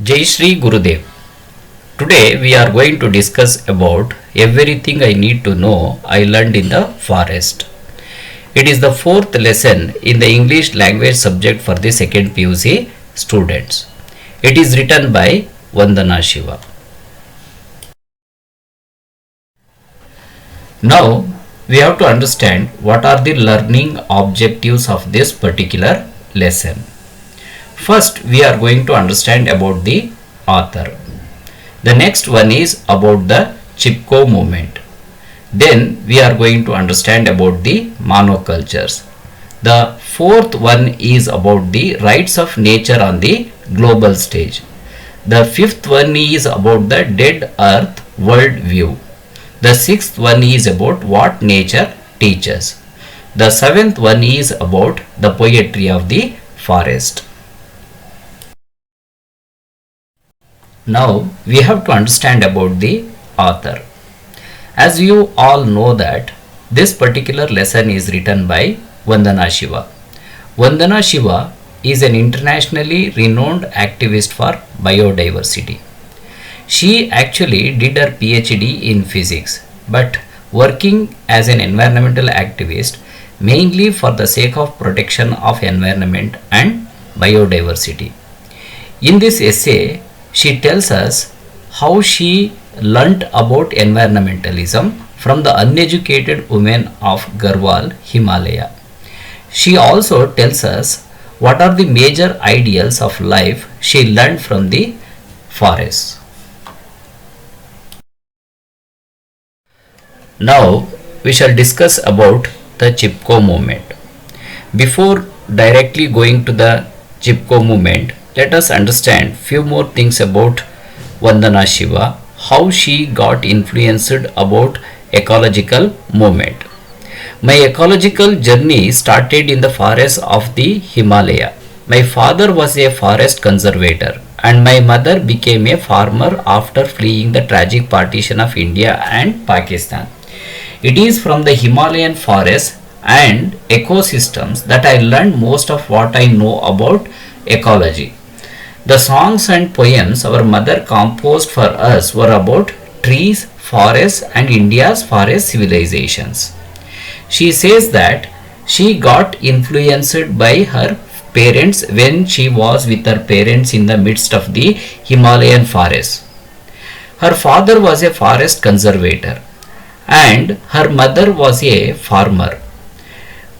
Jai Shri Gurudev. Today we are going to discuss about everything I need to know I learned in the forest. It is the fourth lesson in the English language subject for the second PUC students. It is written by Vandana Shiva. Now we have to understand what are the learning objectives of this particular lesson. First, we are going to understand about the author. The next one is about the Chipko movement. Then we are going to understand about the monocultures. The fourth one is about the rights of nature on the global stage. The fifth one is about the dead earth world view. The sixth one is about what nature teaches. The seventh one is about the poetry of the forest. Now we have to understand about the author. As you all know that this particular lesson is written by Vandana Shiva. Vandana Shiva is an internationally renowned activist for biodiversity. She actually did her PhD in physics, but working as an environmental activist mainly for the sake of protection of environment and biodiversity. In this essay, she tells us how she learnt about environmentalism from the uneducated women of Garhwal, Himalaya. She also tells us what are the major ideals of life she learned from the forests. Now we shall discuss about the Chipko movement. Before directly going to the Chipko movement, let us understand few more things about Vandana Shiva, how she got influenced about ecological movement. My ecological journey started in the forests of the Himalaya. My father was a forest conservator and my mother became a farmer after fleeing the tragic partition of India and Pakistan. It is from the Himalayan forests and ecosystems that I learned most of what I know about ecology. The songs and poems our mother composed for us were about trees, forests, and India's forest civilizations. She says that she got influenced by her parents when she was with her parents in the midst of the Himalayan forests. Her father was a forest conservator and her mother was a farmer.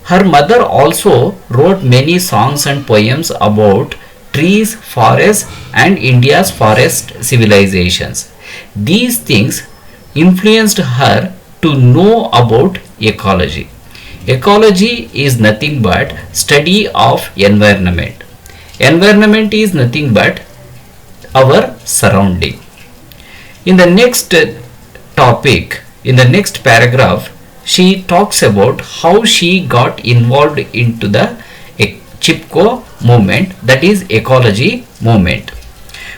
Her mother also wrote many songs and poems about trees, forests, and India's forest civilizations. These things influenced her to know about ecology. Ecology is nothing but study of environment. Environment is nothing but our surrounding. In the next topic, in the next paragraph, she talks about how she got involved into the Chipko movement, that is ecology movement.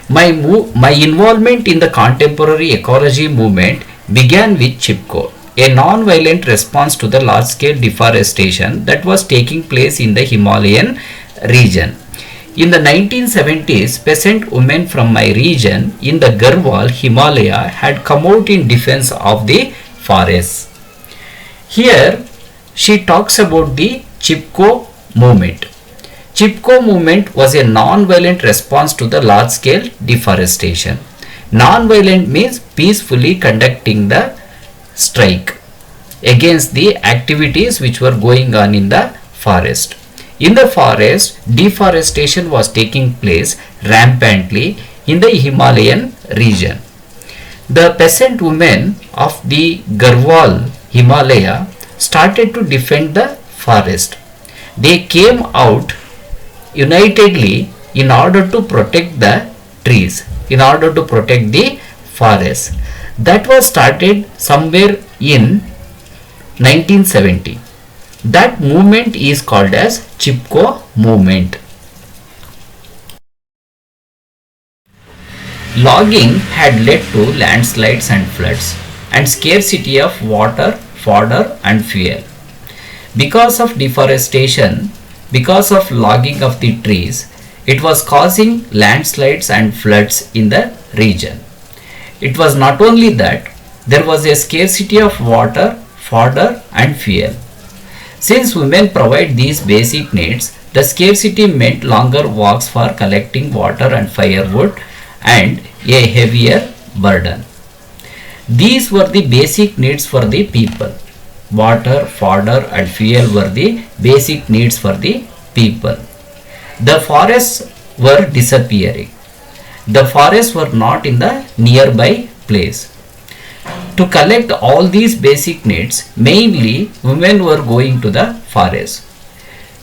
My involvement in the contemporary ecology movement began with Chipko, a non-violent response to the large-scale deforestation that was taking place in the Himalayan region. In the 1970s, peasant women from my region in the Garhwal, Himalaya had come out in defense of the forests. Here, she talks about the Chipko movement. Chipko movement was a non-violent response to the large-scale deforestation. Non-violent means peacefully conducting the strike against the activities which were going on in the forest. In the forest, deforestation was taking place rampantly in the Himalayan region. The peasant women of the Garhwal, Himalaya started to defend the forest. They came out unitedly in order to protect the trees, in order to protect the forest. That was started somewhere in 1970. That movement is called as Chipko movement. Logging had led to landslides and floods and scarcity of water, fodder and fuel. Because of deforestation, because of logging of the trees, It was causing landslides and floods in the region. It was not only that, there was a scarcity of water, fodder, and fuel. Since women provide these basic needs, the scarcity meant longer walks for collecting water and firewood and a heavier burden. These were the basic needs for the people. Water, fodder, and fuel were the basic needs for the people. The forests were disappearing. The forests were not in the nearby place. To collect all these basic needs, mainly women were going to the forest.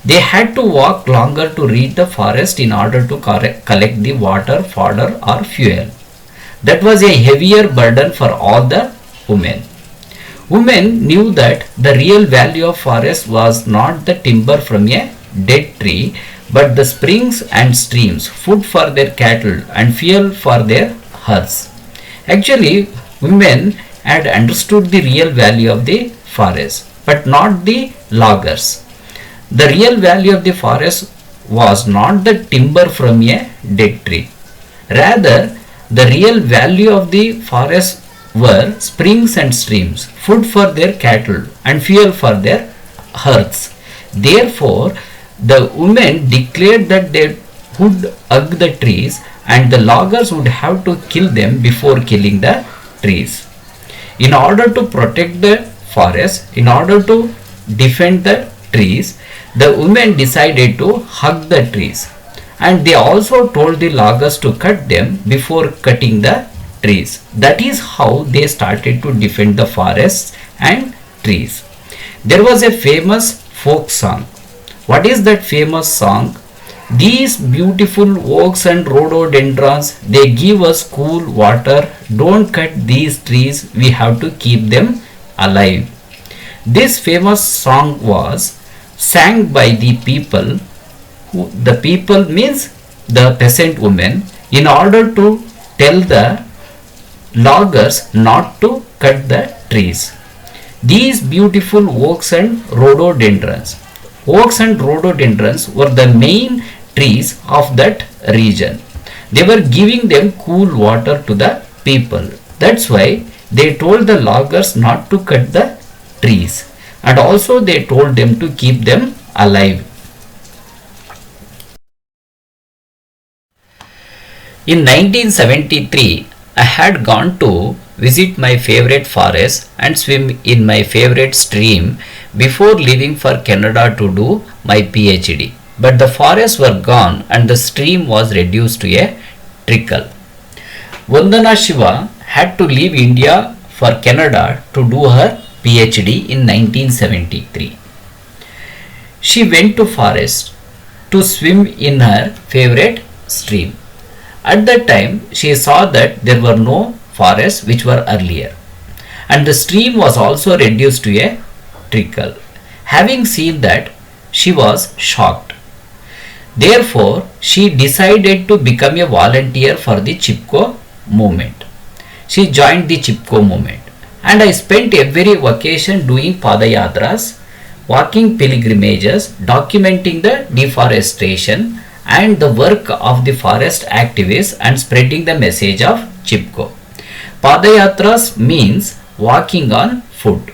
They had to walk longer to reach the forest in order to collect the water, fodder, or fuel. That was a heavier burden for all the women. Women knew that the real value of forest was not the timber from a dead tree, but the springs and streams, food for their cattle and fuel for their herds. Actually, women had understood the real value of the forest, but not the loggers. The real value of the forest was not the timber from a dead tree. Rather, the real value of the forest were springs and streams, food for their cattle and fuel for their herds. Therefore, the women declared that they would hug the trees and the loggers would have to kill them before killing the trees. In order to protect the forest, in order to defend the trees, the women decided to hug the trees, and they also told the loggers to cut them before cutting the trees. That is how they started to defend the forests and trees. There was a famous folk song. What is that famous song? These beautiful oaks and rhododendrons, they give us cool water. Don't cut these trees, we have to keep them alive. This famous song was sang by the people. The people means the peasant women, in order to tell the loggers not to cut the trees. These beautiful oaks and rhododendrons. Oaks and rhododendrons were the main trees of that region. They were giving them cool water to the people. That's why they told the loggers not to cut the trees, and also they told them to keep them alive. In 1973, I had gone to visit my favorite forest and swim in my favorite stream before leaving for Canada to do my PhD. But the forests were gone and the stream was reduced to a trickle. Vandana Shiva had to leave India for Canada to do her PhD in 1973. She went to forest to swim in her favorite stream. At that time, she saw that there were no forests which were earlier, and the stream was also reduced to a trickle. Having seen that, she was shocked. Therefore, she decided to become a volunteer for the Chipko movement. She joined the Chipko movement, and I spent every vacation doing padayatras, walking pilgrimages, documenting the deforestation and the work of the forest activists and spreading the message of Chipko. Padayatras means walking on foot.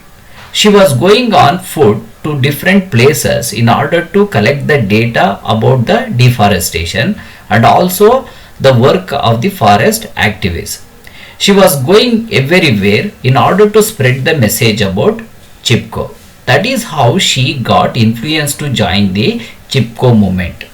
She was going on foot to different places in order to collect the data about the deforestation and also the work of the forest activists. She was going everywhere in order to spread the message about Chipko. That is how she got influence to join the Chipko movement.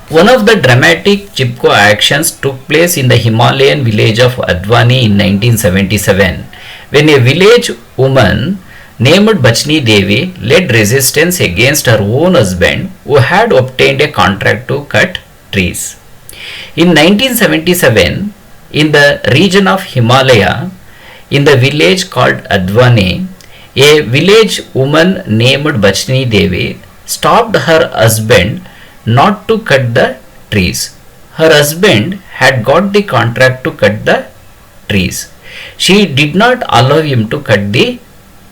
One of the dramatic Chipko actions took place in the Himalayan village of Advani in 1977, when a village woman named Bachni Devi led resistance against her own husband, who had obtained a contract to cut trees. In 1977, in the region of Himalaya, in the village called Advani, a village woman named Bachni Devi stopped her husband not to cut the trees. Her husband had got the contract to cut the trees. She did not allow him to cut the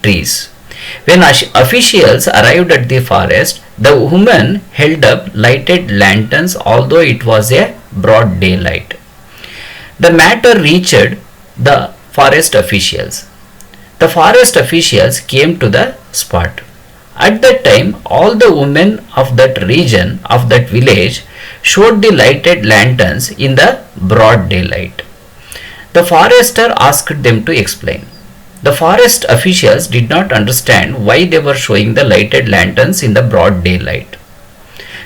trees. When officials arrived at the forest, the women held up lighted lanterns although it was a broad daylight. The matter reached the forest officials. The forest officials came to the spot. At that time, all the women of that region, of that village, showed the lighted lanterns in the broad daylight. The forester asked them to explain. The forest officials did not understand why they were showing the lighted lanterns in the broad daylight.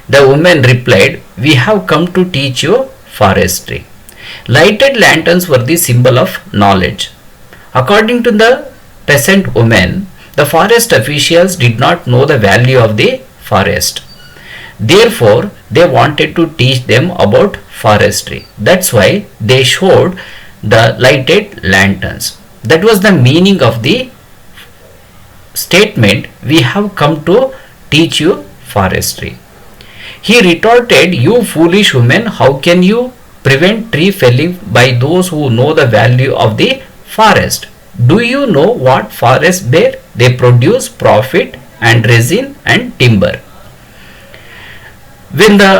The women replied, "We have come to teach you forestry." Lighted lanterns were the symbol of knowledge. According to the peasant women, the forest officials did not know the value of the forest. Therefore, they wanted to teach them about forestry. That's why they showed the lighted lanterns. That was the meaning of the statement, "We have come to teach you forestry." He retorted, "You foolish women, how can you prevent tree felling by those who know the value of the forest? Do you know what forests bear? They produce profit and resin and timber." When the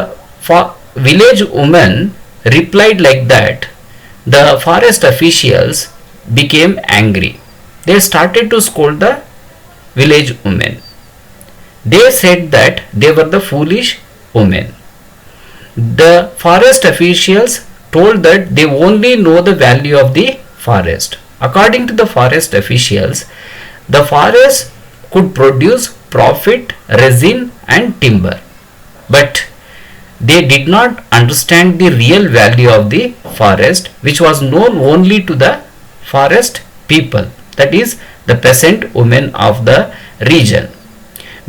village woman replied like that, the forest officials became angry. They started to scold the village women. They said that they were the foolish women. The forest officials told that they only know the value of the forest. According to the forest officials, the forest could produce profit, resin and timber. But they did not understand the real value of the forest, which was known only to the forest people, that is the peasant women of the region.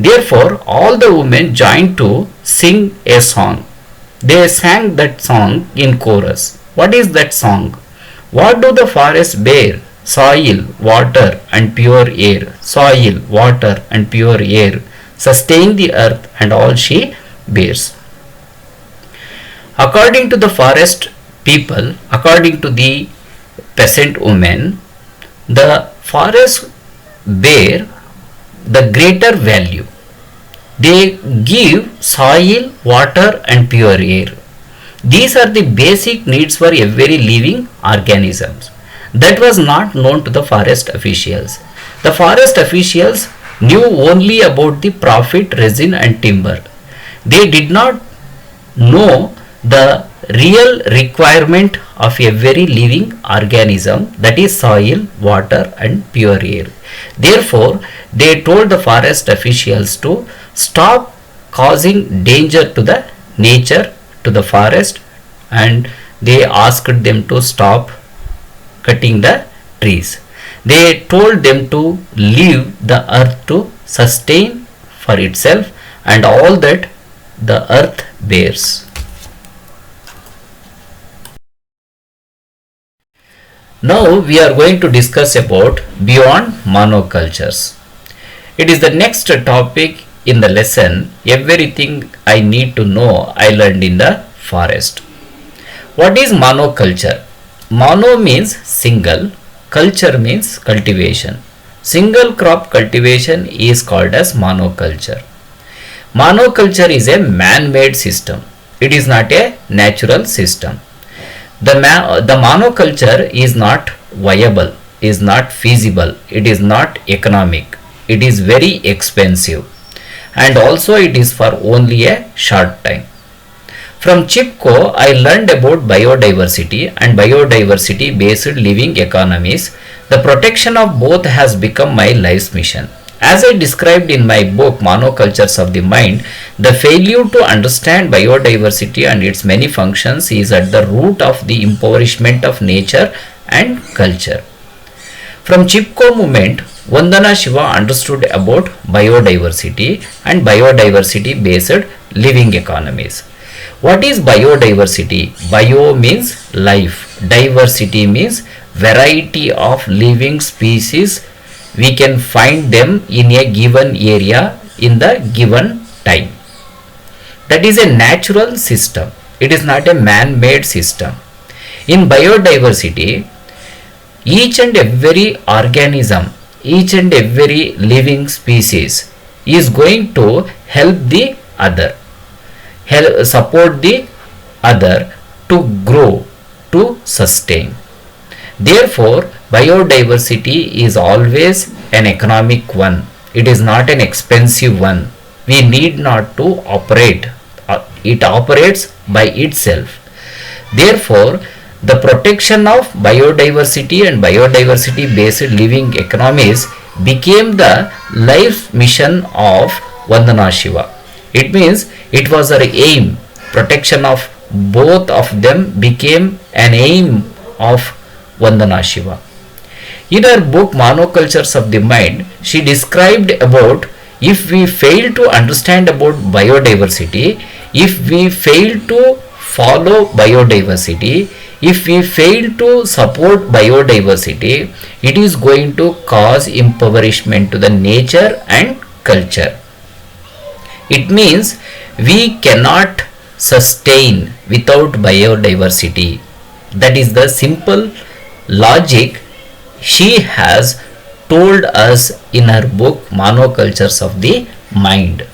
Therefore, all the women joined to sing a song. They sang that song in chorus. What is that song? What do the forests bear? Soil, water and pure air. Soil, water and pure air. Sustain the earth and all she bears. According to the forest people, according to the peasant women, the forests bear the greater value. They give soil, water and pure air. These are the basic needs for every living organisms. That was not known to the forest officials. The forest officials knew only about the profit, resin and timber. They did not know the real requirement of every living organism, that is soil, water and pure air. Therefore, they told the forest officials to stop causing danger to the nature, to the forest, and they asked them to stop cutting the trees. They told them to leave the earth to sustain for itself and all that the earth bears. Now we are going to discuss about beyond monocultures. It is the next topic in the lesson. Everything I need to know I learned in the forest. What is monoculture? Mono means single, culture means cultivation. Single crop cultivation is called as monoculture. Monoculture is a man-made system. It is not a natural system. The monoculture is not viable, is not feasible, it is not economic, it is very expensive, and also it is for only a short time. From Chipko, I learned about biodiversity and biodiversity based living economies. The protection of both has become my life's mission. As I described in my book Monocultures of the Mind, the failure to understand biodiversity and its many functions is at the root of the impoverishment of nature and culture. From Chipko movement, Vandana Shiva understood about biodiversity and biodiversity based living economies. What is biodiversity? Bio means life, diversity means variety of living species. We can find them in a given area in the given time. That is a natural system. It is not a man-made system. In biodiversity, each and every organism each and every living species is going to help the other, help support the other to grow, to sustain. Therefore, biodiversity is always an economic one. It is not an expensive one. We need not to operate. It operates by itself. Therefore, the protection of biodiversity and biodiversity based living economies became the life mission of Vandana Shiva. It means it was our aim. Protection of both of them became an aim of Vandana Shiva. In her book Monocultures of the Mind, she described about if we fail to understand about biodiversity, if we fail to follow biodiversity, if we fail to support biodiversity, it is going to cause impoverishment to the nature and culture. It means we cannot sustain without biodiversity. That is the simple logic she has told us in her book Monocultures of the Mind.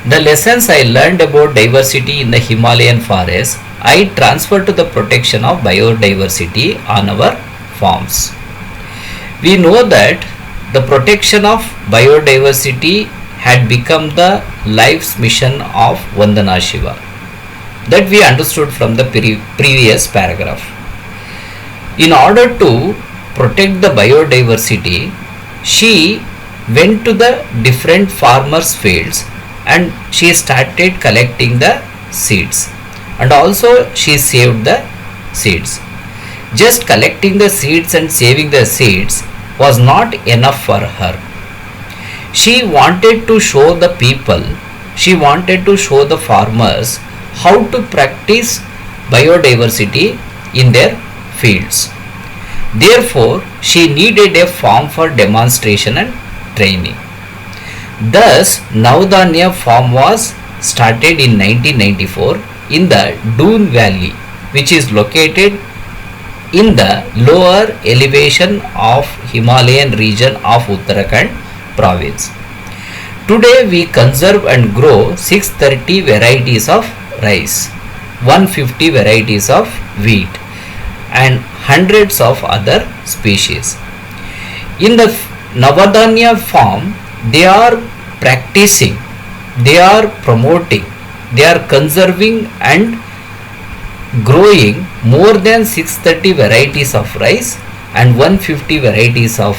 The lessons I learned about diversity in the Himalayan forest, I transferred to the protection of biodiversity on our farms. We know that the protection of biodiversity had become the life's mission of Vandana Shiva. That we understood from the previous paragraph. In order to protect the biodiversity, she went to the different farmers' fields and she started collecting the seeds, and also she saved the seeds. Just collecting the seeds and saving the seeds was not enough for her. She wanted to show the people, she wanted to show the farmers how to practice biodiversity in their fields. Therefore, she needed a farm for demonstration and training. Thus, Navdanya farm was started in 1994 in the Doon Valley, which is located in the lower elevation of Himalayan region of Uttarakhand province. Today, we conserve and grow 630 varieties of rice, 150 varieties of wheat, and hundreds of other species. In the Navdanya farm, they are practicing, they are promoting, they are conserving and growing more than 630 varieties of rice and 150 varieties of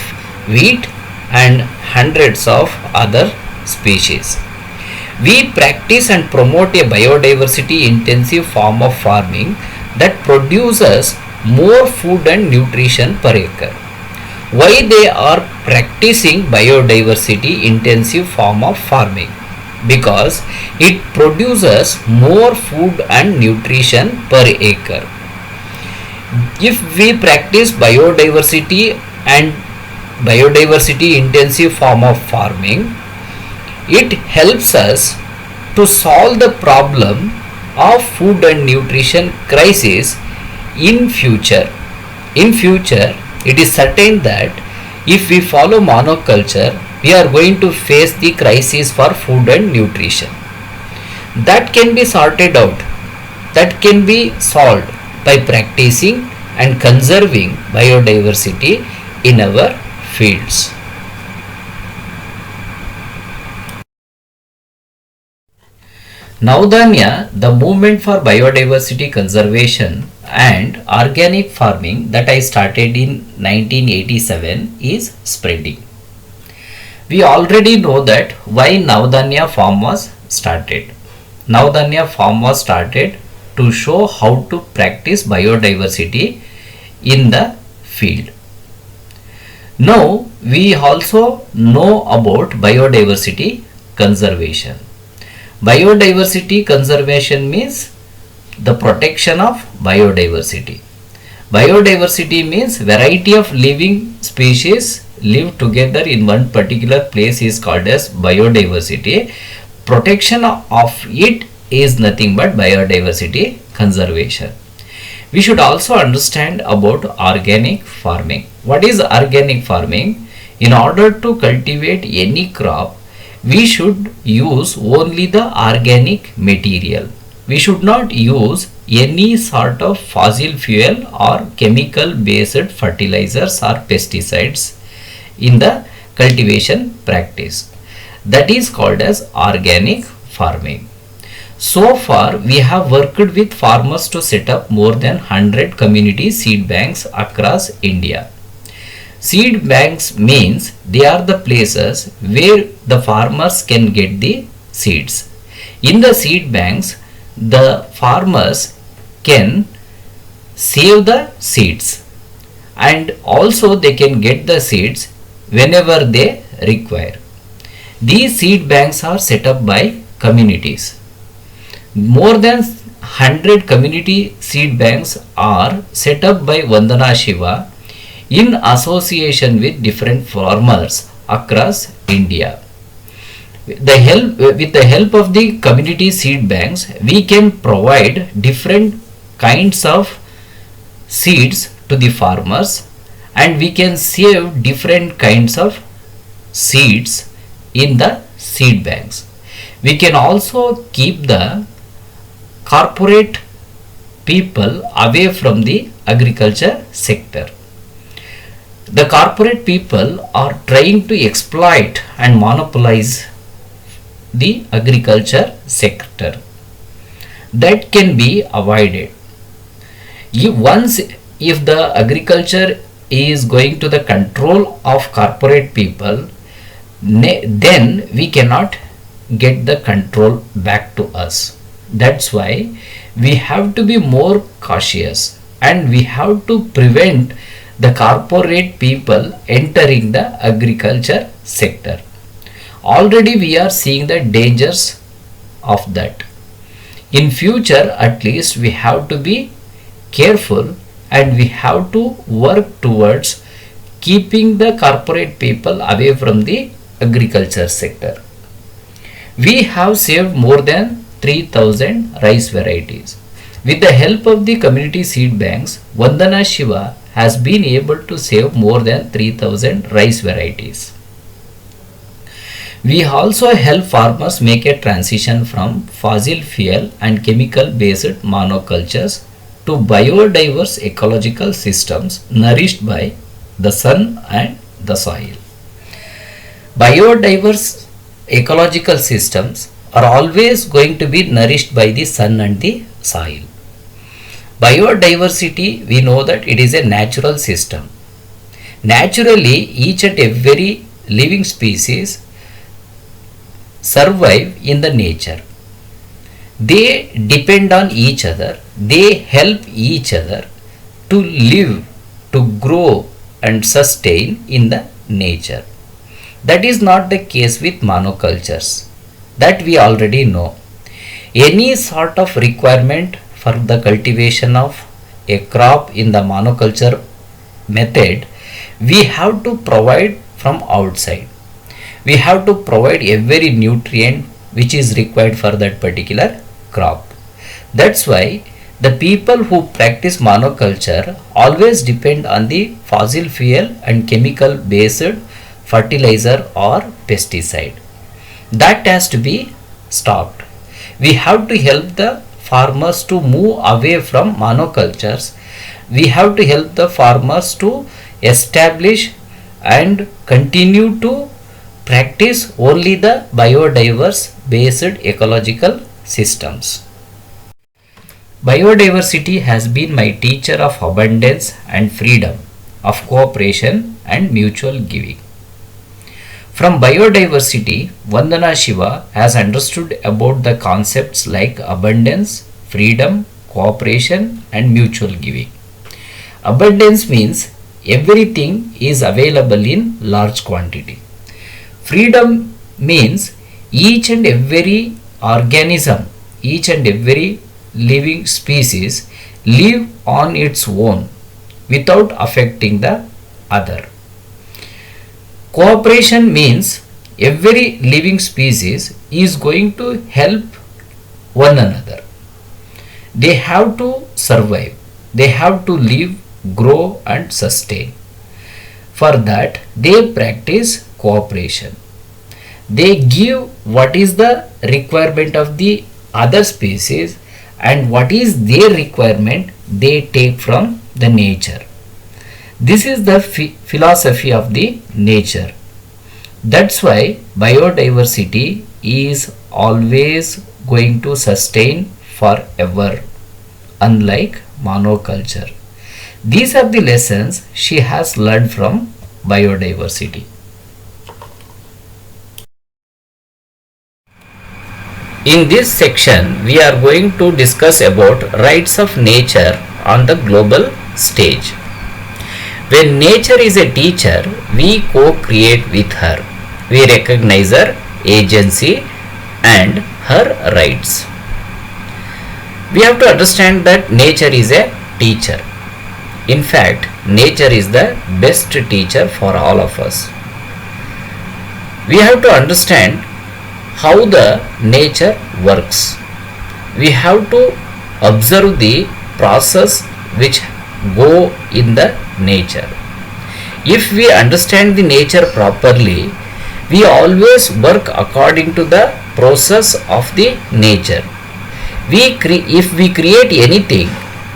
wheat and hundreds of other species. We practice and promote a biodiversity intensive form of farming that produces more food and nutrition per acre. Why they are practicing biodiversity intensive form of farming? Because it produces more food and nutrition per acre. If we practice biodiversity and biodiversity intensive form of farming, it helps us to solve the problem of food and nutrition crisis in future. In future, it is certain that if we follow monoculture, we are going to face the crisis for food and nutrition. That can be sorted out, that can be solved by practicing and conserving biodiversity in our fields. Navdanya, the movement for biodiversity conservation and organic farming that I started in 1987 is spreading. We already know that why Navdanya farm was started. Navdanya farm was started to show how to practice biodiversity in the field. Now we also know about biodiversity conservation. Biodiversity conservation means the protection of biodiversity. Biodiversity means variety of living species live together in one particular place is called as biodiversity. Protection of it is nothing but biodiversity conservation. We should also understand about organic farming. What is organic farming? In order to cultivate any crop, we should use only the organic material. We should not use any sort of fossil fuel or chemical based fertilizers or pesticides in the cultivation practice. That is called as organic farming. So far, we have worked with farmers to set up more than 100 community seed banks across India. Seed banks means they are the places where the farmers can get the seeds. In the seed banks, the farmers can save the seeds, and also they can get the seeds whenever they require. These seed banks are set up by communities. More than 100 community seed banks are set up by Vandana Shiva in association with different farmers across India. With the help of the community seed banks, we can provide different kinds of seeds to the farmers, and we can save different kinds of seeds in the seed banks. We can also keep the corporate people away from the agriculture sector. The corporate people are trying to exploit and monopolize the agriculture sector. That can be avoided. If the agriculture is going to the control of corporate people, then we cannot get the control back to us. That's why we have to be more cautious, and we have to prevent the corporate people entering the agriculture sector. Already we are seeing the dangers of that. In future, at least, we have to be careful, and we have to work towards keeping the corporate people away from the agriculture sector. We have saved more than 3000 rice varieties. With the help of the community seed banks, Vandana Shiva has been able to save more than 3000 rice varieties. We also help farmers make a transition from fossil fuel and chemical based monocultures to biodiverse ecological systems nourished by the sun and the soil. Biodiverse ecological systems are always going to be nourished by the sun and the soil. Biodiversity, we know that it is a natural system. Naturally, each and every living species survive in the nature. They depend on each other, they help each other to live, to grow and sustain in the nature. That is not the case with monocultures, that we already know. Any sort of requirement for the cultivation of a crop in the monoculture method, we have to provide from outside. We have to provide every nutrient which is required for that particular crop. That's why the people who practice monoculture always depend on the fossil fuel and chemical based fertilizer or pesticide. That has to be stopped. We have to help the farmers to move away from monocultures. We have to help the farmers to establish and continue to practice only the biodiverse based ecological systems. Biodiversity has been my teacher of abundance and freedom, of cooperation and mutual giving. From biodiversity, Vandana Shiva has understood about the concepts like abundance, freedom, cooperation and mutual giving. Abundance means everything is available in large quantity. Freedom means each and every organism, each and every living species live on its own without affecting the other. Cooperation means every living species is going to help one another. They have to survive. They have to live, grow and sustain. For that, they practice cooperation. They give what is the requirement of the other species and what is their requirement they take from the nature. This is the philosophy of the nature. That's why biodiversity is always going to sustain forever, unlike monoculture. These are the lessons she has learned from biodiversity. In this section, we are going to discuss about rights of nature on the global stage. When nature is a teacher, we co-create with her. We recognize her agency and her rights. We have to understand that nature is a teacher. In fact, nature is the best teacher for all of us. We have to understand how the nature works. We have to observe the process which go in the nature. If we understand the nature properly, we always work according to the process of the nature. If we create anything,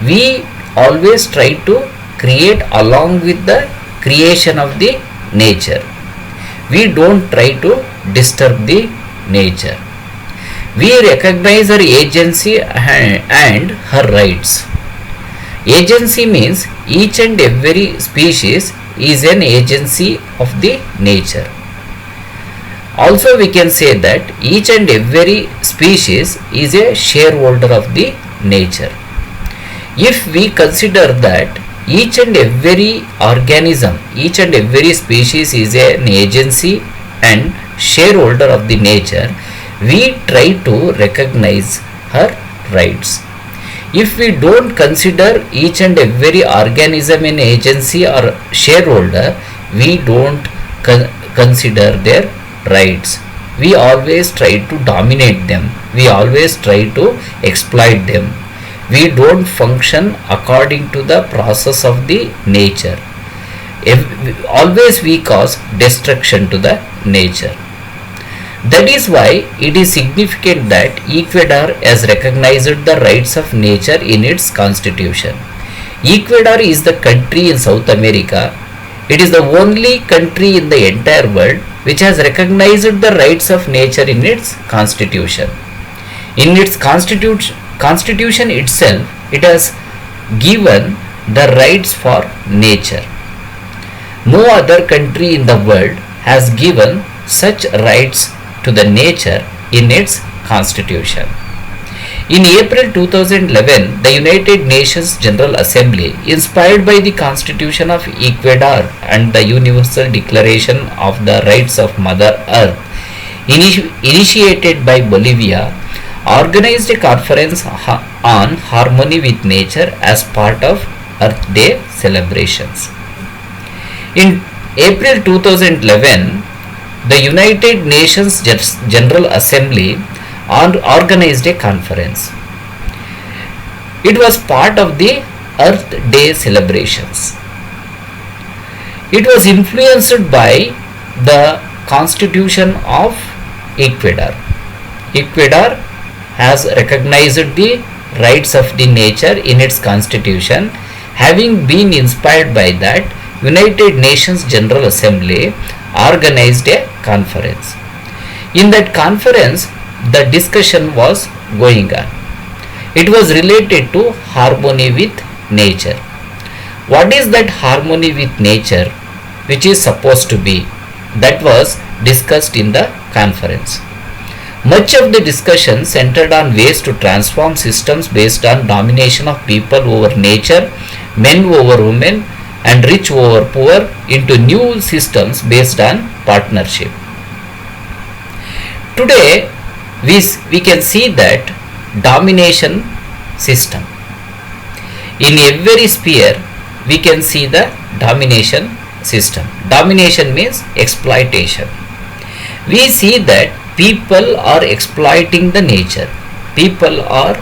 we always try to create along with the creation of the nature. We don't try to disturb the nature. We recognize her agency and her rights. Agency means each and every species is an agency of the nature. Also we can say that each and every species is a shareholder of the nature. If we consider that each and every organism, each and every species is an agency and shareholder of the nature, we try to recognize her rights. If we don't consider each and every organism an agency or shareholder, we don't consider their rights. We always try to dominate them. We always try to exploit them. We don't function according to the process of the nature. Always we cause destruction to the nature. That is why it is significant that Ecuador has recognized the rights of nature in its constitution. Ecuador is the country in South America. It is the only country in the entire world which has recognized the rights of nature in its constitution. In its constitution itself, it has given the rights for nature. No other country in the world has given such rights to the nature in its constitution. In April 2011, the United Nations General Assembly, inspired by the Constitution of Ecuador and the Universal Declaration of the Rights of Mother Earth, initiated by Bolivia, organized a conference on harmony with nature as part of Earth Day celebrations. In April 2011, the United Nations General Assembly organized a conference. It was part of the Earth Day celebrations. It was influenced by the Constitution of Ecuador. Ecuador has recognized the rights of the nature in its constitution. Having been inspired by that, United Nations General Assembly organized a conference. In that conference, the discussion was going on. It was related to harmony with nature. What is that harmony with nature which is supposed to be? That was discussed in the conference. Much of the discussion centered on ways to transform systems based on domination of people over nature, men over women, and rich over poor into new systems based on partnership. Today, we can see that domination system. In every sphere, we can see the domination system. Domination means exploitation. We see that people are exploiting the nature. People are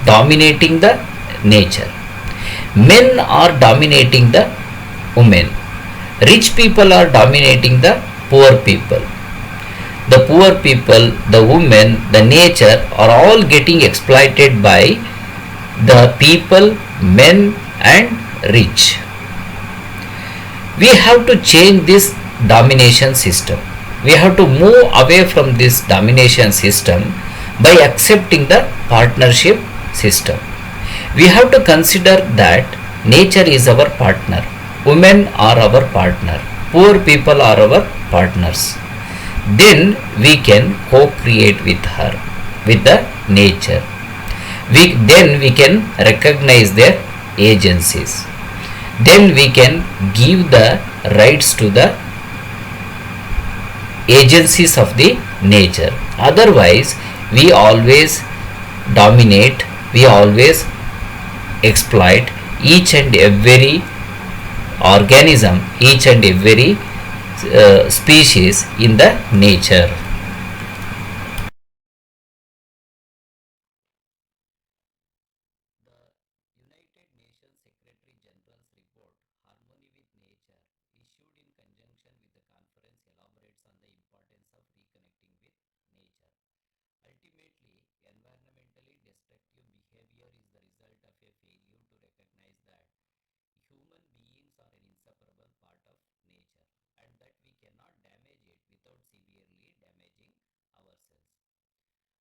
dominating the nature. Men are dominating the women. Rich people are dominating the poor people. The poor people, the women, the nature are all getting exploited by the people, men and rich. We have to change this domination system. We have to move away from this domination system by accepting the partnership system. We have to consider that nature is our partner, women are our partner, poor people are our partners. Then we can co-create with her, with the nature. Then we can recognize their agencies. Then we can give the rights to the agencies of the nature. Otherwise, we always dominate, we always exploit each and every organism, each and every species in the nature. The United Nations Secretary General's report, Harmony with Nature, issued in conjunction with the conference, elaborates on the importance of reconnecting with nature. Ultimately, environmentally destructive behavior is the result of a failure to recognize that human beings are an inseparable part of nature and that we cannot damage it without severely damaging ourselves.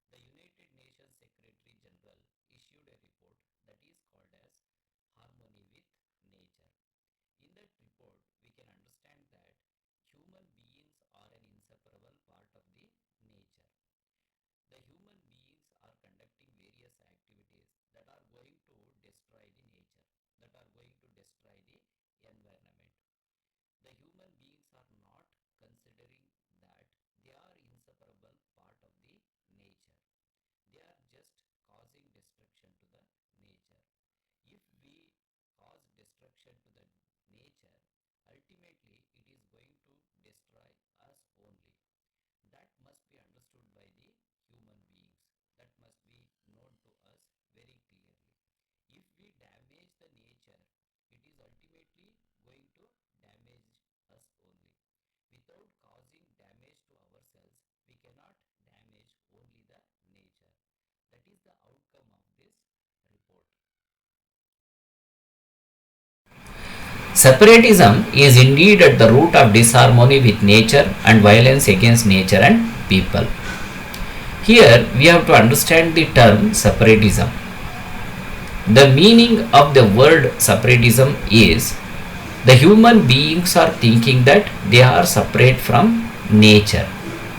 The United Nations Secretary General issued a report that is called as Harmony with Nature. In that report, we can understand that human beings are an inseparable part of the nature. The human beings are conducting various activities that are going to destroy the nature, that are going to destroy the environment. The human beings are not considering that they are inseparable part of the nature. They are just causing destruction to the nature. If we cause destruction to the nature, ultimately it is going to destroy us only. That must be understood by the human beings. That must be known to us very clearly. If we damage the nature, it is ultimately going to damage us only. Without causing damage to ourselves, we cannot damage only the nature. That is the outcome of this report. Separatism is indeed at the root of disharmony with nature and violence against nature and people. Here we have to understand the term separatism. The meaning of the word separatism is the human beings are thinking that they are separate from nature.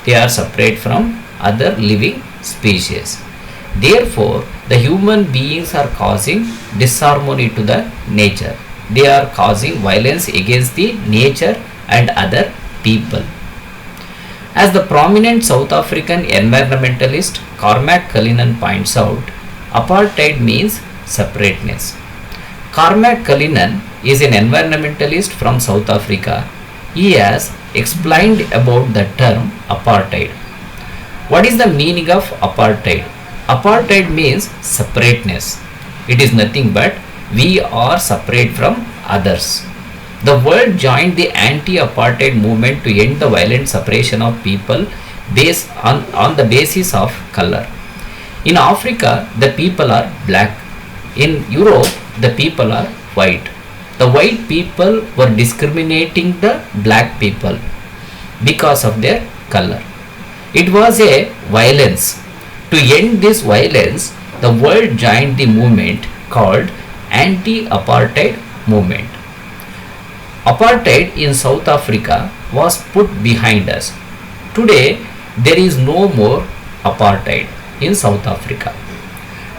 They are separate from other living species. Therefore, the human beings are causing disharmony to the nature. They are causing violence against the nature and other people. As the prominent South African environmentalist Cormac Cullinan points out, apartheid means separateness. Cormac Cullinan is an environmentalist from South Africa. He has explained about the term apartheid. What is the meaning of apartheid? Apartheid means separateness. It is nothing but we are separate from others. The world joined the anti-apartheid movement to end the violent separation of people based on the basis of color. In Africa, the people are black. In Europe, the people are white. The white people were discriminating the black people because of their color. It was a violence. To end this violence, the world joined the movement called anti-apartheid movement. Apartheid in South Africa was put behind us. Today, there is no more apartheid in South Africa.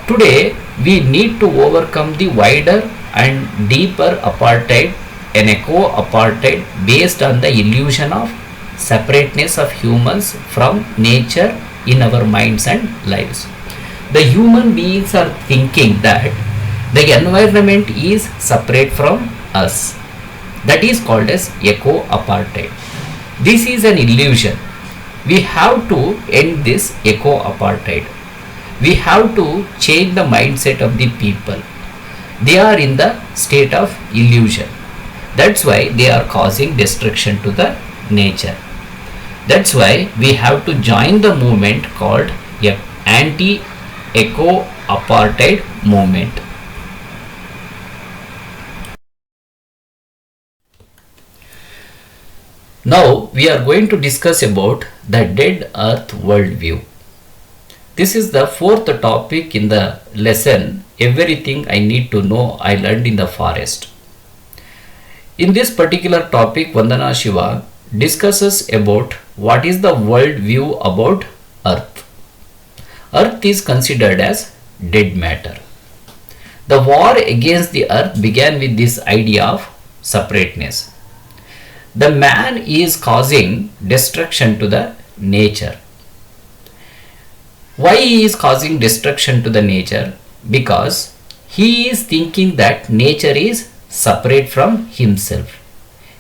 Today, we need to overcome the wider and deeper apartheid, an eco-apartheid based on the illusion of separateness of humans from nature in our minds and lives. The human beings are thinking that the environment is separate from us. That is called as eco-apartheid. This is an illusion. We have to end this eco-apartheid. We have to change the mindset of the people. They are in the state of illusion. That's why they are causing destruction to the nature. That's why we have to join the movement called a anti-eco apartheid movement. Now we are going to discuss about the dead earth worldview. This is the fourth topic in the lesson Everything I Need to Know I Learned in the Forest. In this particular topic, Vandana Shiva discusses about what is the world view about earth. Earth is considered as dead matter. The war against the earth began with this idea of separateness. The man is causing destruction to the nature. Why he is causing destruction to the nature? Because he is thinking that nature is separate from himself.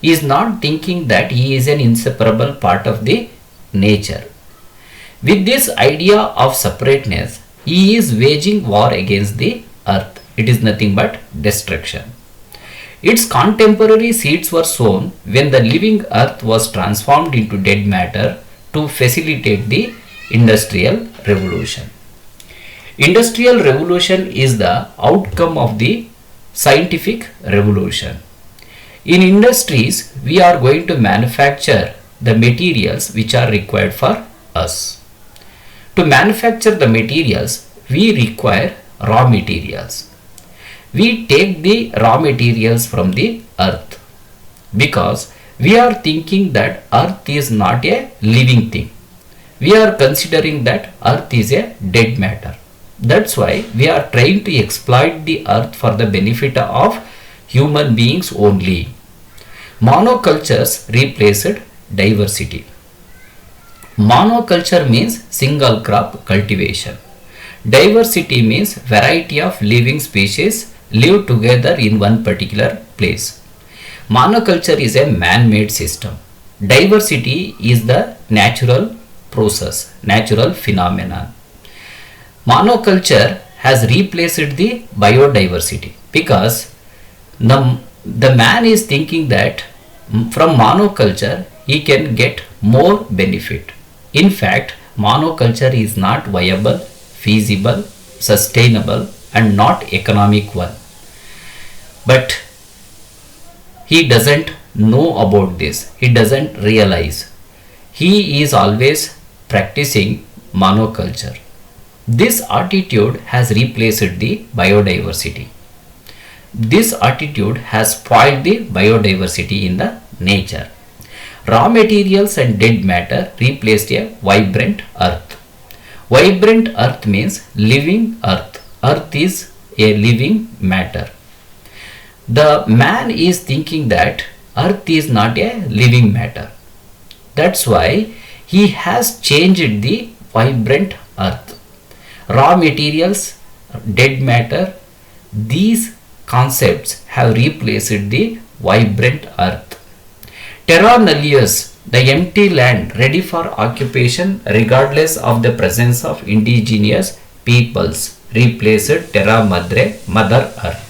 He is not thinking that he is an inseparable part of the nature. With this idea of separateness, he is waging war against the earth. It is nothing but destruction. Its contemporary seeds were sown when the living earth was transformed into dead matter to facilitate the industrial revolution. Industrial revolution is the outcome of the scientific revolution. In industries, we are going to manufacture the materials which are required for us. To manufacture the materials, we require raw materials. We take the raw materials from the earth because we are thinking that earth is not a living thing. We are considering that earth is a dead matter. That's why we are trying to exploit the earth for the benefit of human beings only. Monocultures replaced diversity. Monoculture means single crop cultivation. Diversity means variety of living species live together in one particular place. Monoculture is a man-made system. Diversity is the natural process, natural phenomenon. Monoculture has replaced the biodiversity because the man is thinking that from monoculture he can get more benefit. In fact, monoculture is not viable, feasible, sustainable and not economic one. But he doesn't know about this. He doesn't realize. He is always practicing monoculture. This attitude has replaced the biodiversity. This attitude has spoiled the biodiversity in the nature. Raw materials and dead matter replaced a vibrant earth. Vibrant earth means living earth. Earth is a living matter. The man is thinking that earth is not a living matter. That's why he has changed the vibrant earth. Raw materials, dead matter, these concepts have replaced the vibrant earth. Terra nullius, the empty land ready for occupation regardless of the presence of indigenous peoples, replaced terra madre, mother earth.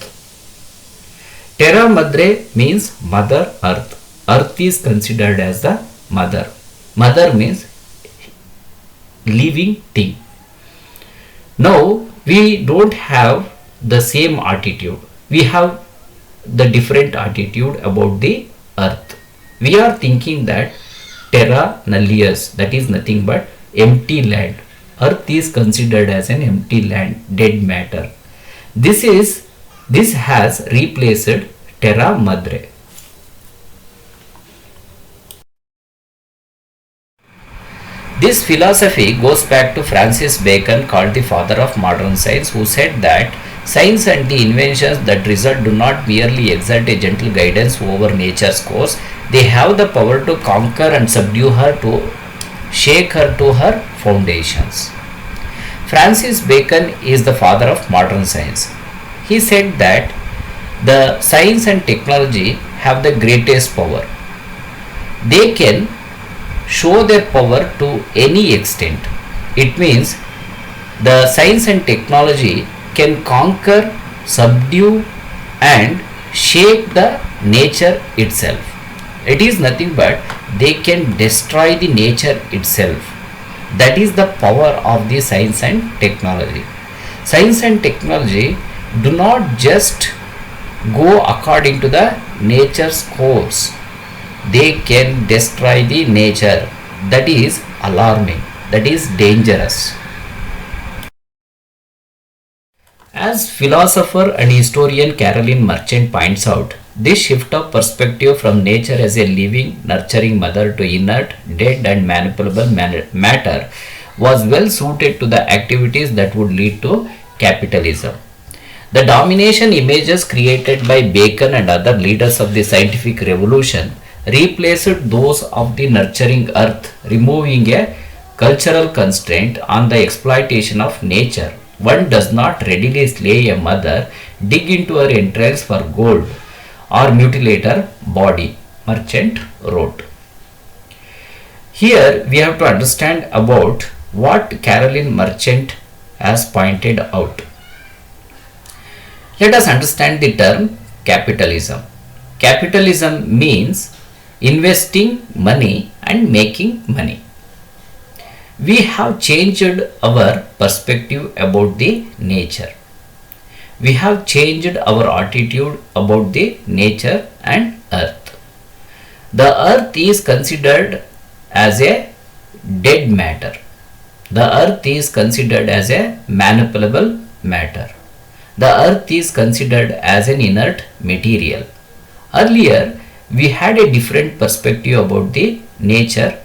Terra madre means mother earth. Earth is considered as the mother. Mother means living thing. Now we don't have the same attitude. We have the different attitude about the earth. We are thinking that terra nullius, that is nothing but empty land. Earth is considered as an empty land, dead matter. This has replaced terra madre. This philosophy goes back to Francis Bacon, called the father of modern science, who said that science and the inventions that result do not merely exert a gentle guidance over nature's course, they have the power to conquer and subdue her, to shake her to her foundations. Francis Bacon is the father of modern science. He said that the science and technology have the greatest power. They can show their power to any extent. It means the science and technology can conquer, subdue and shape the nature itself. It is nothing but they can destroy the nature itself. That is the power of the science and technology. Science and technology do not just go according to the nature's course. They can destroy the nature. That is alarming. That is dangerous. As philosopher and historian Caroline Merchant points out, this shift of perspective from nature as a living, nurturing mother to inert, dead, and manipulable matter was well suited to the activities that would lead to capitalism. The domination images created by Bacon and other leaders of the scientific revolution replaced those of the nurturing earth, removing a cultural constraint on the exploitation of nature. One does not readily slay a mother, dig into her entrails for gold, or mutilate her body, Merchant wrote. Here we have to understand about what Caroline Merchant has pointed out. Let us understand the term capitalism. Capitalism means investing money and making money. We have changed our perspective about the nature. We have changed our attitude about the nature and earth. The earth is considered as a dead matter. The earth is considered as a manipulable matter. The earth is considered as an inert material. Earlier, we had a different perspective about the nature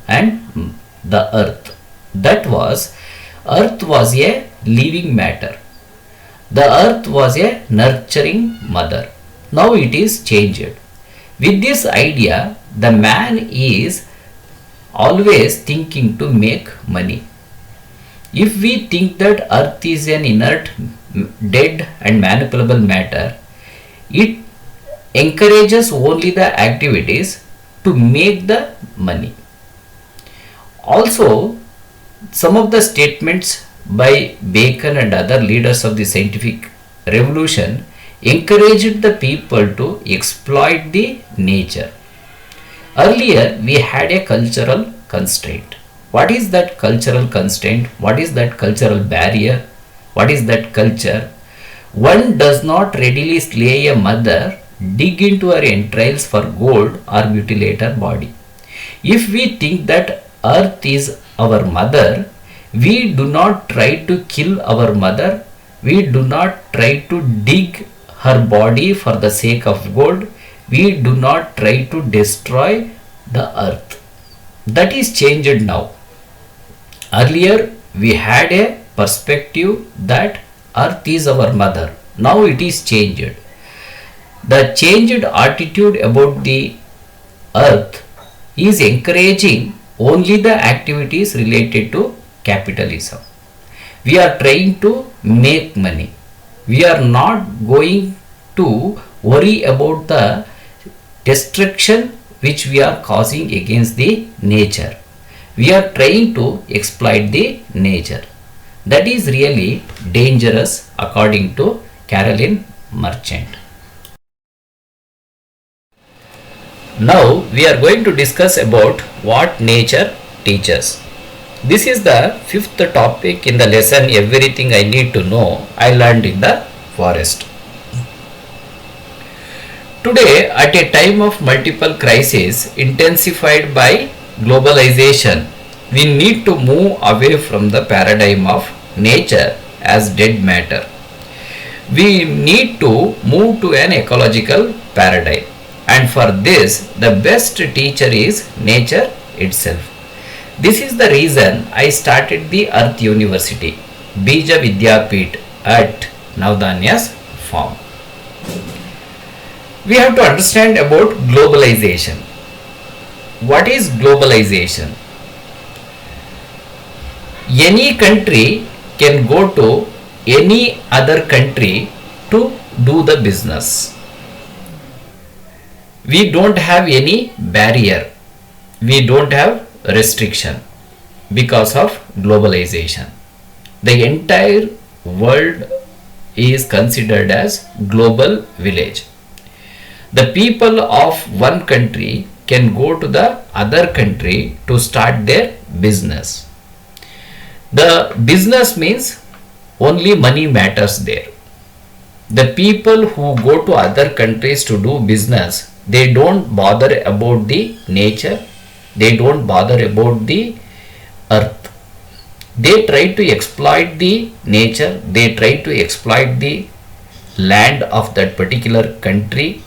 and the earth. That was, earth was a living matter. The earth was a nurturing mother. Now it is changed. With this idea, the man is always thinking to make money. If we think that earth is an inert, dead and manipulable matter, it encourages only the activities to make the money. Also, some of the statements by Bacon and other leaders of the scientific revolution encouraged the people to exploit the nature. Earlier, we had a cultural constraint. What is that cultural constraint? What is that cultural barrier? What is that culture? One does not readily slay a mother, dig into her entrails for gold, or mutilate her body. If we think that earth is our mother, we do not try to kill our mother. We do not try to dig her body for the sake of gold. We do not try to destroy the earth. That is changed now. Earlier, we had a perspective that earth is our mother. Now it is changed. The changed attitude about the earth is encouraging only the activities related to capitalism. We are trying to make money. We are not going to worry about the destruction which we are causing against the nature. We are trying to exploit the nature. That is really dangerous according to Caroline Merchant. Now we are going to discuss about what nature teaches. This is the fifth topic in the lesson Everything I Need to Know I Learned in the Forest. Today, at a time of multiple crises intensified by globalization, we need to move away from the paradigm of nature as dead matter. We need to move to an ecological paradigm, and for this, the best teacher is nature itself. This is the reason I started the Earth University, Bija Vidyapeeth, at Navdanya's farm. We have to understand about globalization. What is globalization? Any country can go to any other country to do the business. We don't have any barrier. We don't have restriction because of globalization. The entire world is considered as global village. The people of one country can go to the other country to start their business. The business means only money matters there. The people who go to other countries to do business, they don't bother about the nature, they don't bother about the earth. They try to exploit the nature, they try to exploit the land of that particular country,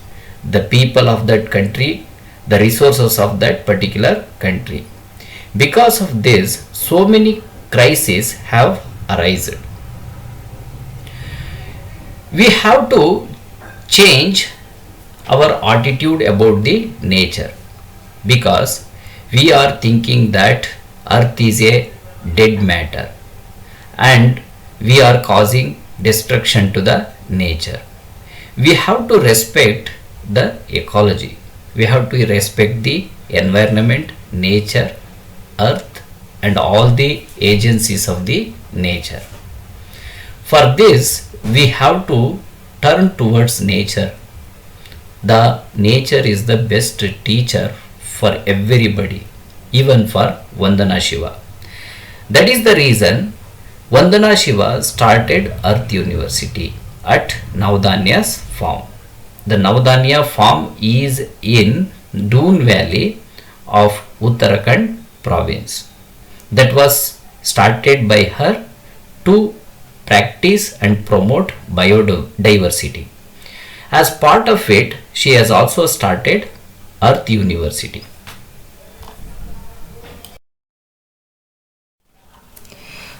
the people of that country, the resources of that particular country. Because of this, so many crises have arisen. We have to change our attitude about the nature, because we are thinking that earth is a dead matter and we are causing destruction to the nature. We have to respect the ecology, we have to respect the environment, nature, earth and all the agencies of the nature. For this we have to turn towards nature. The nature is the best teacher for everybody, even for Vandana Shiva. That is the reason Vandana Shiva started Earth University at Navdanya's farm. The Navdanya farm is in Doon Valley of Uttarakhand province. That was started by her to practice and promote biodiversity. As part of it, she has also started Earth University.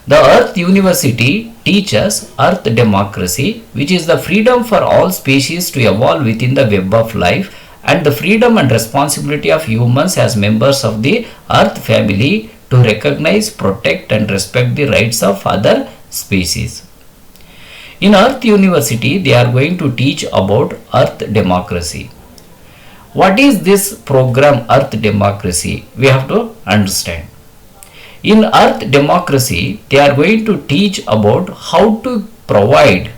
The Earth University teaches Earth democracy, which is the freedom for all species to evolve within the web of life, and the freedom and responsibility of humans as members of the Earth family to recognize, protect and respect the rights of other species. In Earth University, they are going to teach about Earth democracy. What is this program Earth democracy? We have to understand. In Earth democracy, they are going to teach about how to provide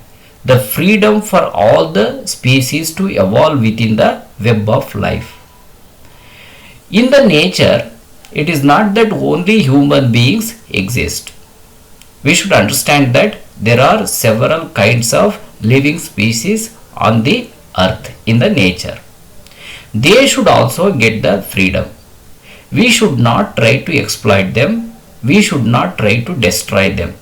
the freedom for all the species to evolve within the web of life. In the nature, it is not that only human beings exist. We should understand that there are several kinds of living species on the earth in the nature. They should also get the freedom. We should not try to exploit them. We should not try to destroy them.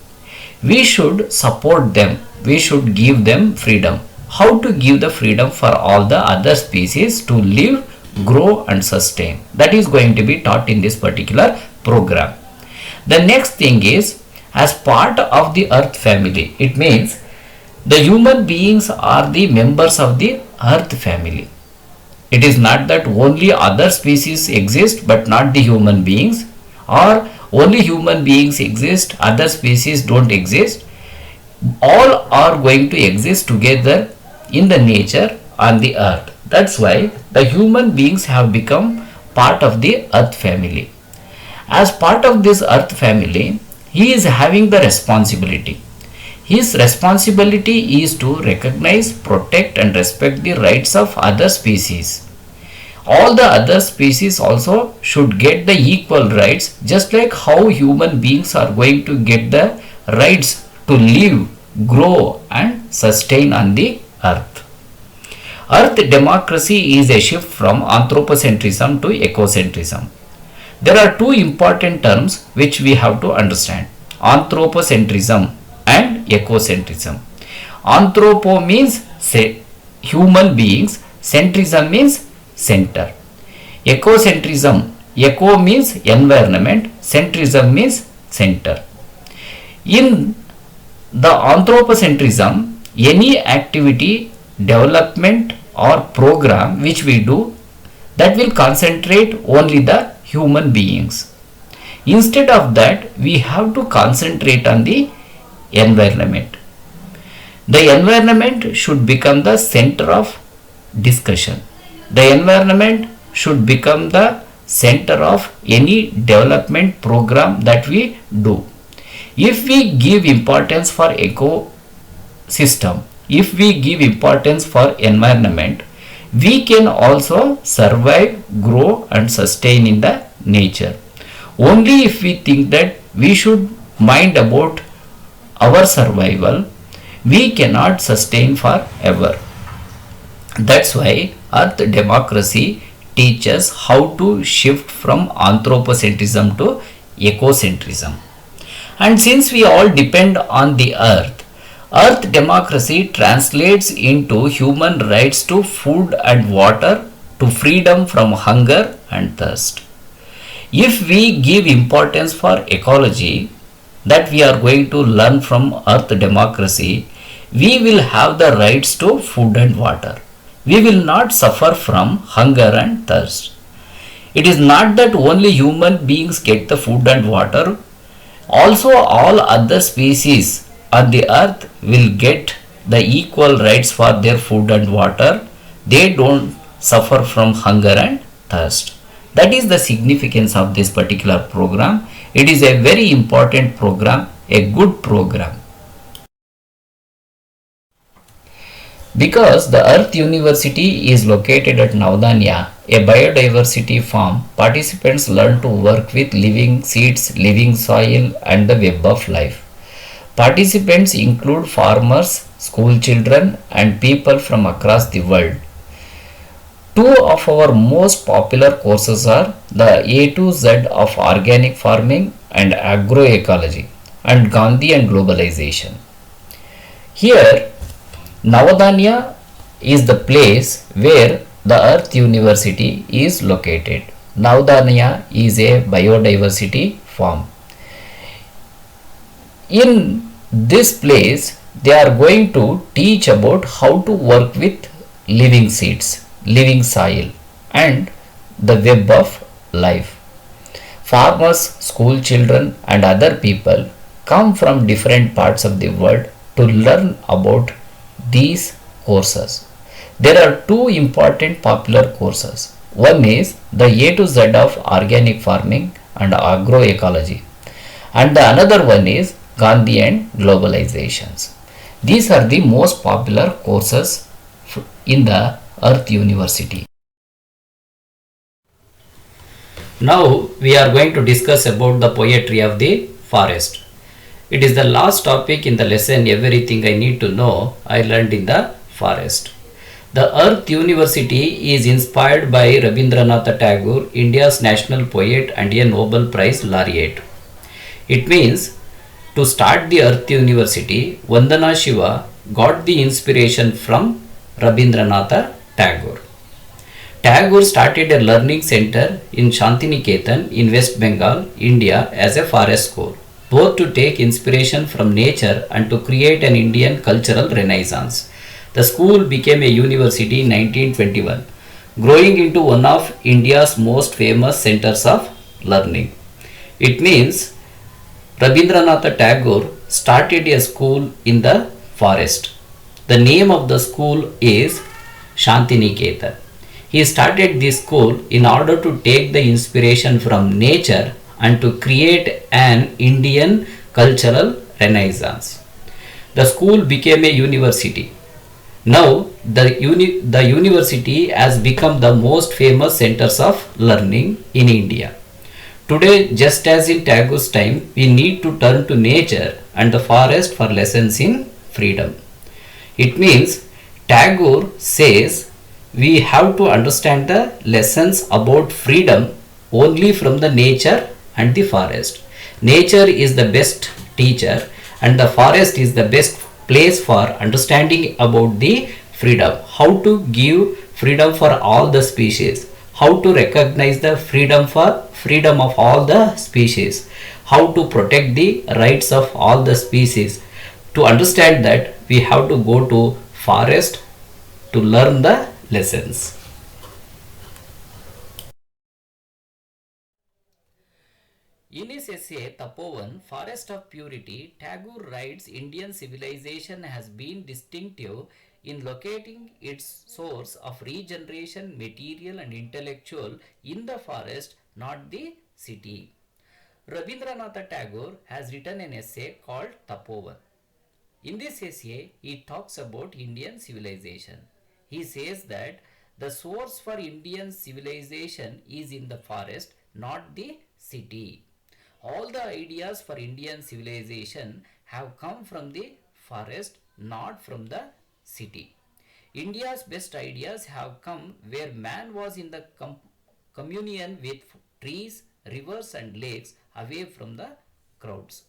We should support them. We should give them freedom. How to give the freedom for all the other species to live, grow and sustain. That is going to be taught in this particular program. The next thing is, as part of the Earth family, it means the human beings are the members of the Earth family. It is not that only other species exist but not the human beings, or only human beings exist, other species don't exist. All are going to exist together in the nature on the earth. That's why the human beings have become part of the Earth family. As part of this Earth family, he is having the responsibility. His responsibility is to recognize, protect and respect the rights of other species. All the other species also should get the equal rights, just like how human beings are going to get the rights to live, grow and sustain on the earth. Earth democracy is a shift from anthropocentrism to ecocentrism. There are two important terms which we have to understand: anthropocentrism and ecocentrism. Anthropo means human beings, centrism means center. Ecocentrism, eco means environment, centrism means center. In the anthropocentrism, any activity, development or program which we do, that will concentrate only the human beings. Instead of that, we have to concentrate on the environment. The environment should become the center of discussion. The environment should become the center of any development program that we do. If we give importance for system, if we give importance for environment, we can also survive, grow and sustain in the nature. Only if we think that we should mind about our survival, we cannot sustain forever. That's why Earth democracy teaches how to shift from anthropocentrism to ecocentrism. And since we all depend on the earth, earth democracy translates into human rights to food and water, to freedom from hunger and thirst. If we give importance for ecology, that we are going to learn from earth democracy, we will have the rights to food and water. We will not suffer from hunger and thirst. It is not that only human beings get the food and water, also all other species on the earth will get the equal rights for their food and water. They don't suffer from hunger and thirst. That is the significance of this particular program. It is a very important program, a good program. Because the Earth University is located at Navdanya, a biodiversity farm, participants learn to work with living seeds, living soil, and the web of life. Participants include farmers, school children, and people from across the world. Two of our most popular courses are the A to Z of organic farming and agroecology, and Gandhi and globalization. Here, Navadanya is the place where the Earth University is located. Navadanya is a biodiversity farm. In this place, they are going to teach about how to work with living seeds, living soil, and the web of life. Farmers, school children, and other people come from different parts of the world to learn about these courses. There are two important popular courses. One is the A to Z of organic farming and agroecology, and the another one is Gandhi and globalizations. These are the most popular courses in the Earth University. Now we are going to discuss about the poetry of the forest. It is the last topic in the lesson. Everything I need to know I learned in the forest. The Earth University is inspired by Rabindranath Tagore, India's national poet and a Nobel Prize laureate. It means to start the Earth University, Vandana Shiva got the inspiration from Rabindranath Tagore. Tagore started a learning center in Shantiniketan in West Bengal, India as a forest school, both to take inspiration from nature and to create an Indian cultural renaissance. The school became a university in 1921, growing into one of India's most famous centers of learning. It means Rabindranath Tagore started a school in the forest. The name of the school is Shantiniketan. He started this school in order to take the inspiration from nature and to create an Indian cultural renaissance. The school became a university. Now the university has become the most famous centers of learning in India. Today, just as in Tagore's time, we need to turn to nature and the forest for lessons in freedom. It means Tagore says we have to understand the lessons about freedom only from the nature and the forest. Nature is the best teacher and the forest is the best place for understanding about the freedom. How to give freedom for all the species. How to recognize the freedom of all the species. How to protect the rights of all the species. To understand that, we have to go to forest to learn the lessons. In his essay Tapovan, Forest of Purity, Tagore writes Indian civilization has been distinctive in locating its source of regeneration, material and intellectual in the forest, not the city. Rabindranath Tagore has written an essay called Tapovan. In this essay, he talks about Indian civilization. He says that the source for Indian civilization is in the forest, not the city. All the ideas for Indian civilization have come from the forest, not from the city. India's best ideas have come where man was in the communion with trees, rivers, and lakes, away from the crowds.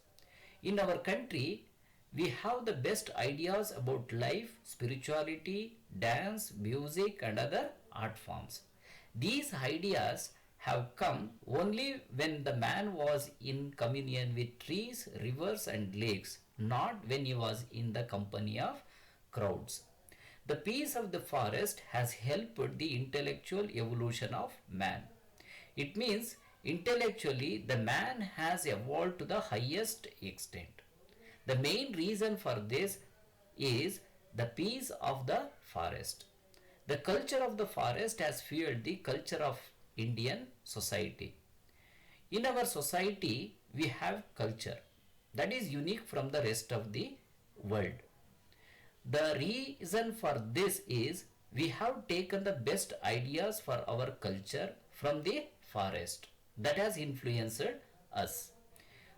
In our country, we have the best ideas about life, spirituality, dance, music, and other art forms. These ideas have come only when the man was in communion with trees, rivers, and lakes, not when he was in the company of crowds. The peace of the forest has helped the intellectual evolution of man. It means intellectually the man has evolved to the highest extent. The main reason for this is the peace of the forest. The culture of the forest has fueled the culture of Indian society. In our society, we have culture that is unique from the rest of the world. The reason for this is we have taken the best ideas for our culture from the forest that has influenced us.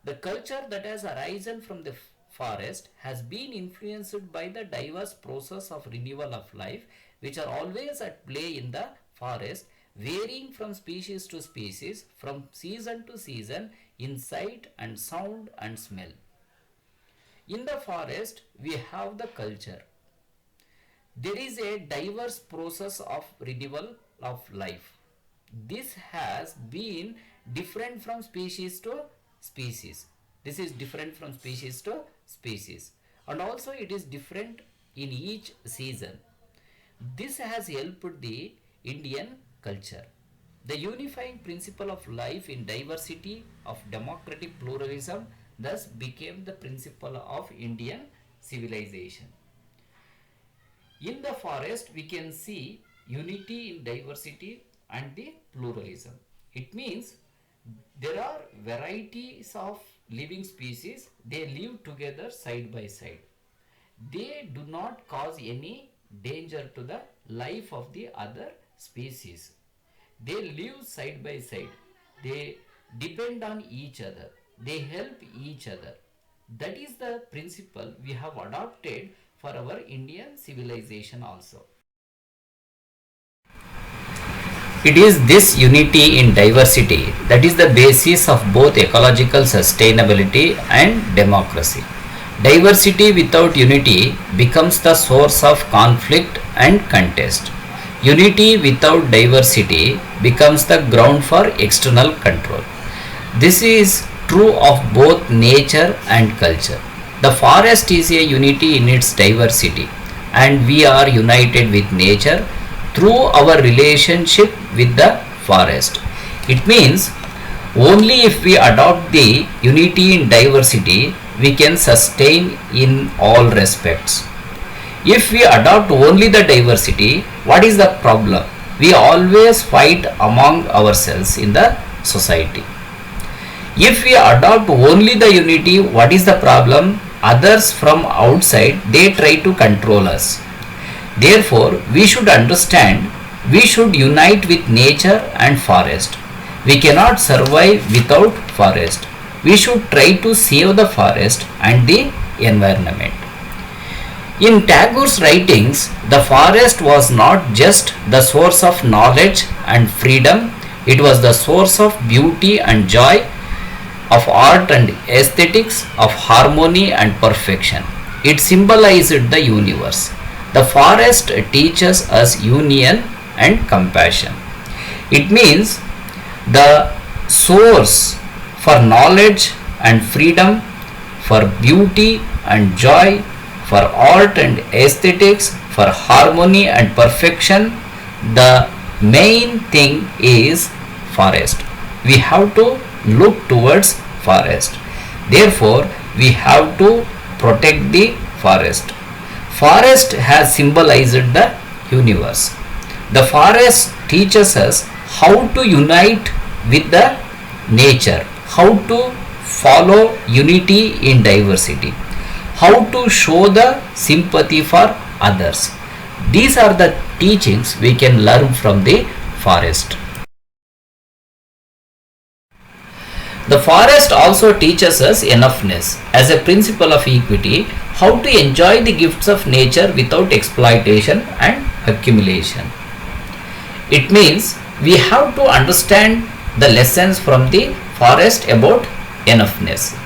The culture that has arisen from the forest has been influenced by the diverse process of renewal of life which are always at play in the forest, varying from species to species, from season to season, in sight and sound and smell. In the forest, we have the culture. There is a diverse process of renewal of life. This has been different from species to species. This is different from species to species. And also it is different in each season. This has helped the Indian culture. The unifying principle of life in diversity of democratic pluralism thus became the principle of Indian civilization. In the forest, we can see unity in diversity and the pluralism. It means there are varieties of living species, they live together side by side. They do not cause any danger to the life of the other species. They live side by side. They depend on each other. They help each other. That is the principle we have adopted for our Indian civilization also. It is this unity in diversity that is the basis of both ecological sustainability and democracy. Diversity without unity becomes the source of conflict and contest. Unity without diversity becomes the ground for external control. This is true of both nature and culture. The forest is a unity in its diversity, and we are united with nature through our relationship with the forest. It means only if we adopt the unity in diversity, we can sustain in all respects. If we adopt only the diversity, what is the problem? We always fight among ourselves in the society. If we adopt only the unity, what is the problem? Others from outside, they try to control us. Therefore, we should understand, we should unite with nature and forest. We cannot survive without forest. We should try to save the forest and the environment. In Tagore's writings, the forest was not just the source of knowledge and freedom, it was the source of beauty and joy, of art and aesthetics, of harmony and perfection. It symbolized the universe. The forest teaches us union and compassion. It means the source for knowledge and freedom, for beauty and joy, for art and aesthetics, for harmony and perfection. The main thing is forest. We have to look towards forest. Therefore, we have to protect the forest. Forest has symbolized the universe. The forest teaches us how to unite with the nature, how to follow unity in diversity, how to show the sympathy for others. These are the teachings we can learn from the forest. The forest also teaches us enoughness as a principle of equity, how to enjoy the gifts of nature without exploitation and accumulation. It means we have to understand the lessons from the forest about enoughness.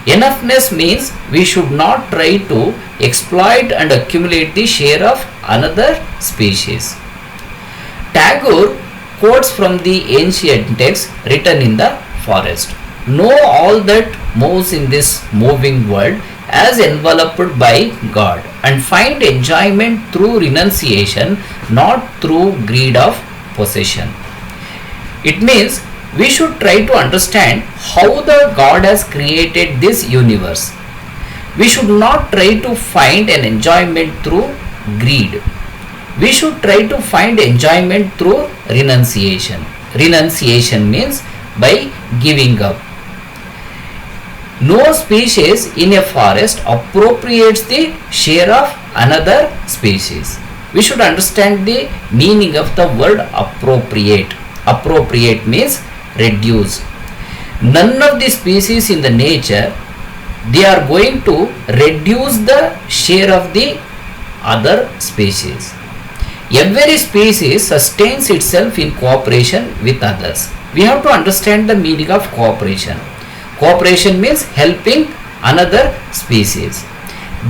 Enoughness means we should not try to exploit and accumulate the share of another species. Tagore quotes from the ancient texts written in the forest. Know all that moves in this moving world as enveloped by God, and find enjoyment through renunciation, not through greed of possession. It means we should try to understand how the God has created this universe. We should not try to find an enjoyment through greed. We should try to find enjoyment through renunciation. Renunciation means by giving up. No species in a forest appropriates the share of another species. We should understand the meaning of the word appropriate. Appropriate means reduce. None of the species in the nature, they are going to reduce the share of the other species. Every species sustains itself in cooperation with others. We have to understand the meaning of cooperation. Cooperation means helping another species.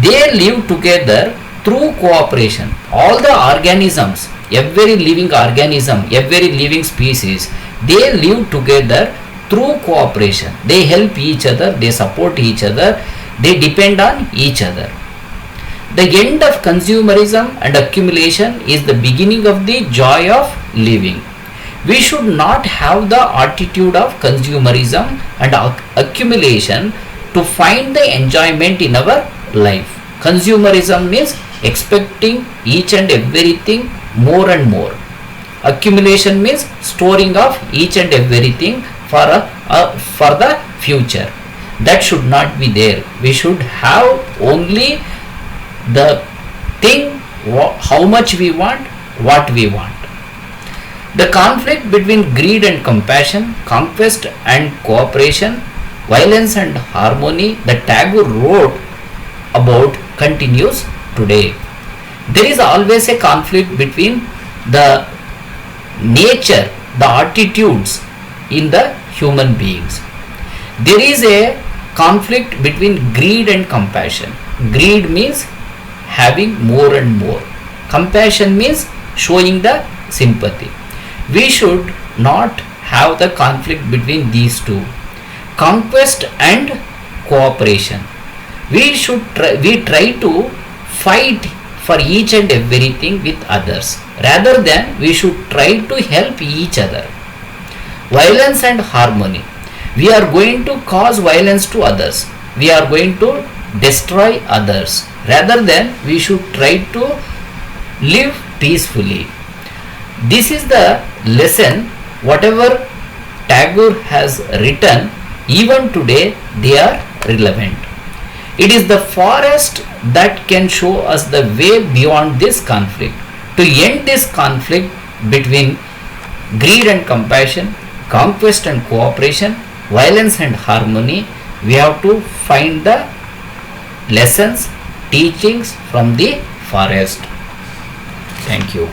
They live together through cooperation. All the organisms, every living organism, every living species, they live together through cooperation. They help each other, they support each other, they depend on each other. The end of consumerism and accumulation is the beginning of the joy of living. We should not have the attitude of consumerism and accumulation to find the enjoyment in our life. Consumerism means expecting each and everything more and more. Accumulation means storing of each and everything for the future. That should not be there. We should have only the thing, how much we want, what we want. The conflict between greed and compassion, conquest and cooperation, violence and harmony that Tagore wrote about continues today. There is always a conflict between the nature, the attitudes in the human beings. There is a conflict between greed and compassion. Greed means having more and more. Compassion means showing the sympathy. We should not have the conflict between these two. Conquest and cooperation. We try to fight for each and everything with others, rather than we should try to help each other. Violence and harmony. We are going to cause violence to others. We are going to destroy others, rather than we should try to live peacefully. This is the lesson whatever Tagore has written, even today they are relevant. It is the forest that can show us the way beyond this conflict. To end this conflict between greed and compassion, conquest and cooperation, violence and harmony, we have to find the lessons, teachings from the forest. Thank you.